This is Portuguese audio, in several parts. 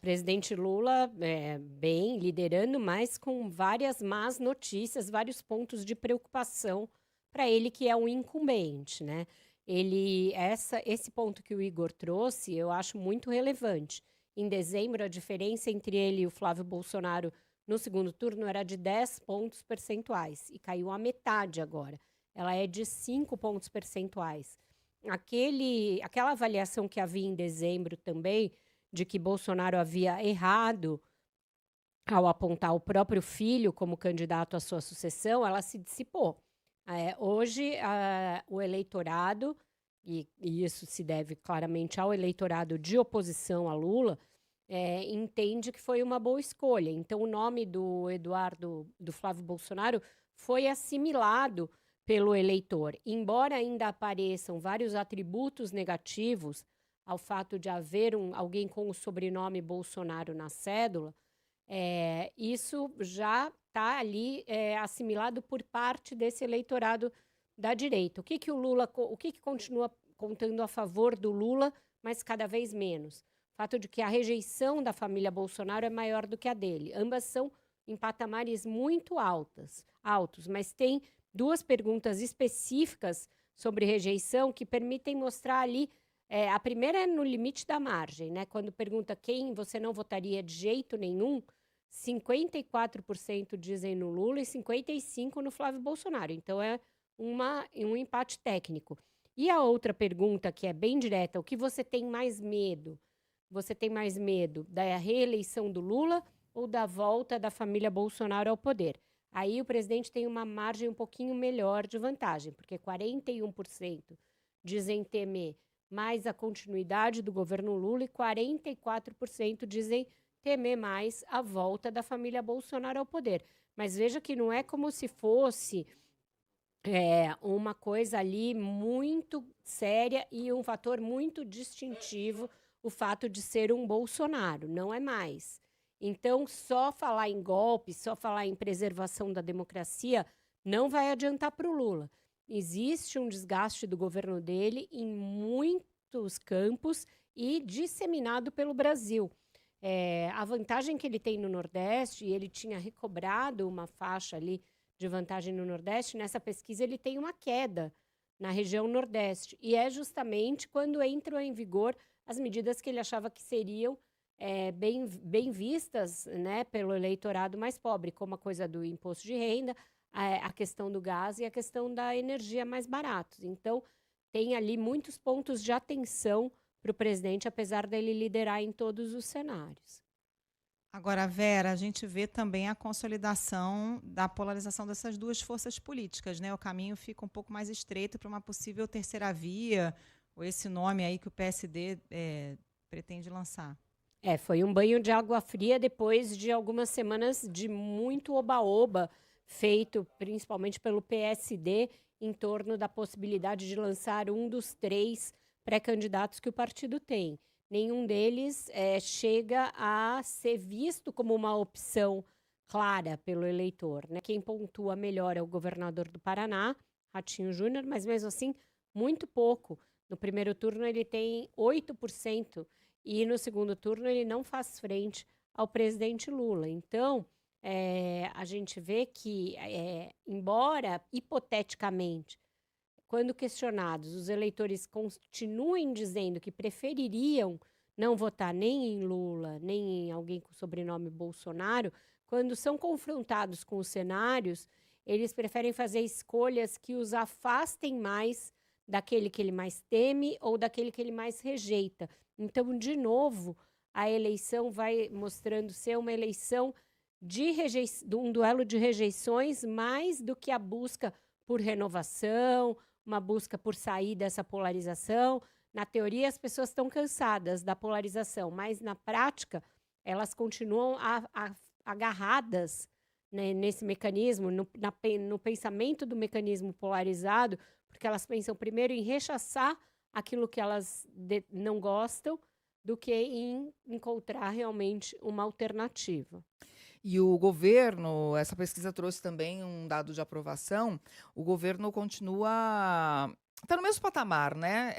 Presidente Lula, bem, liderando, mas com várias más notícias, vários pontos de preocupação para ele, que é um incumbente, né? Esse ponto que o Igor trouxe, eu acho muito relevante. Em dezembro, a diferença entre ele e o Flávio Bolsonaro no segundo turno era de 10 pontos percentuais e caiu à metade agora. Ela é de 5 pontos percentuais. Aquela avaliação que havia em dezembro também, de que Bolsonaro havia errado ao apontar o próprio filho como candidato à sua sucessão, ela se dissipou. Hoje, o eleitorado, e isso se deve claramente ao eleitorado de oposição a Lula, entende que foi uma boa escolha. Então, o nome do Flávio Bolsonaro foi assimilado pelo eleitor. Embora ainda apareçam vários atributos negativos ao fato de haver alguém com o sobrenome Bolsonaro na cédula, isso já está ali assimilado por parte desse eleitorado da direita. O que continua contando a favor do Lula, mas cada vez menos? O fato de que a rejeição da família Bolsonaro é maior do que a dele. Ambas são em patamares muito altos, mas tem duas perguntas específicas sobre rejeição que permitem mostrar ali. A primeira é no limite da margem, né? Quando pergunta quem você não votaria de jeito nenhum, 54% dizem no Lula e 55% no Flávio Bolsonaro. Então, é um empate técnico. E a outra pergunta, que é bem direta, o que você tem mais medo? Você tem mais medo da reeleição do Lula ou da volta da família Bolsonaro ao poder? Aí o presidente tem uma margem um pouquinho melhor de vantagem, porque 41% dizem temer mais a continuidade do governo Lula e 44% dizem temer mais a volta da família Bolsonaro ao poder. Mas veja que não é como se fosse uma coisa ali muito séria e um fator muito distintivo o fato de ser um Bolsonaro, não é mais. Então, só falar em golpe, só falar em preservação da democracia não vai adiantar para o Lula. Existe um desgaste do governo dele em muitos campos e disseminado pelo Brasil. A vantagem que ele tem no Nordeste, e ele tinha recobrado uma faixa ali de vantagem no Nordeste, nessa pesquisa ele tem uma queda na região Nordeste. E é justamente quando entram em vigor as medidas que ele achava que seriam bem vistas, né, pelo eleitorado mais pobre, como a coisa do imposto de renda, a questão do gás e a questão da energia mais baratos. Então, tem ali muitos pontos de atenção para o presidente, apesar dele liderar em todos os cenários. Agora, Vera, a gente vê também a consolidação da polarização dessas duas forças políticas, né? O caminho fica um pouco mais estreito para uma possível terceira via, ou esse nome aí que o PSD pretende lançar. Foi um banho de água fria depois de algumas semanas de muito oba-oba, feito principalmente pelo PSD, em torno da possibilidade de lançar um dos 3 pré-candidatos que o partido tem. Nenhum deles chega a ser visto como uma opção clara pelo eleitor, né? Quem pontua melhor é o governador do Paraná, Ratinho Júnior, mas mesmo assim, muito pouco. No primeiro turno, ele tem 8%. E no segundo turno ele não faz frente ao presidente Lula. Então, a gente vê que, embora hipoteticamente, quando questionados, os eleitores continuem dizendo que prefeririam não votar nem em Lula, nem em alguém com o sobrenome Bolsonaro, quando são confrontados com os cenários, eles preferem fazer escolhas que os afastem mais daquele que ele mais teme ou daquele que ele mais rejeita. Então, de novo, a eleição vai mostrando ser uma eleição de um duelo de rejeições, mais do que a busca por renovação, uma busca por sair dessa polarização. Na teoria, as pessoas estão cansadas da polarização, mas na prática, elas continuam agarradas, né, nesse mecanismo, no pensamento do mecanismo polarizado, porque elas pensam primeiro em rechaçar aquilo que elas não gostam, do que em encontrar realmente uma alternativa. E o governo, essa pesquisa trouxe também um dado de aprovação, o governo continua Está no mesmo patamar, né?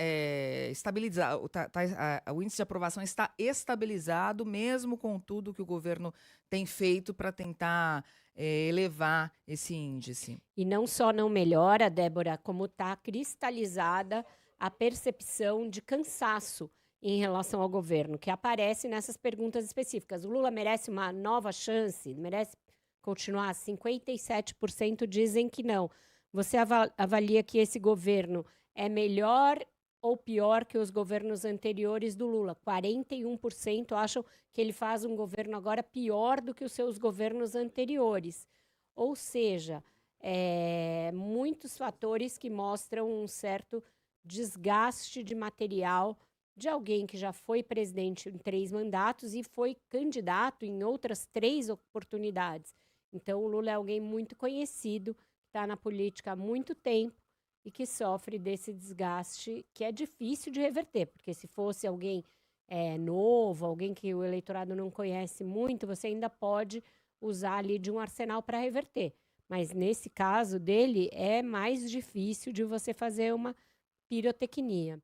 O índice de aprovação está estabilizado, mesmo com tudo que o governo tem feito para tentar elevar esse índice. E não só não melhora, Débora, como está cristalizada a percepção de cansaço em relação ao governo, que aparece nessas perguntas específicas. O Lula merece uma nova chance? Merece continuar? 57% dizem que não. Você avalia que esse governo é melhor ou pior que os governos anteriores do Lula? 41% acham que ele faz um governo agora pior do que os seus governos anteriores. Ou seja, muitos fatores que mostram um certo desgaste de material de alguém que já foi presidente em 3 mandatos e foi candidato em outras 3 oportunidades. Então, o Lula é alguém muito conhecido, está na política há muito tempo e que sofre desse desgaste que é difícil de reverter, porque se fosse alguém novo, alguém que o eleitorado não conhece muito, você ainda pode usar ali de um arsenal para reverter. Mas nesse caso dele, é mais difícil de você fazer uma pirotecnia.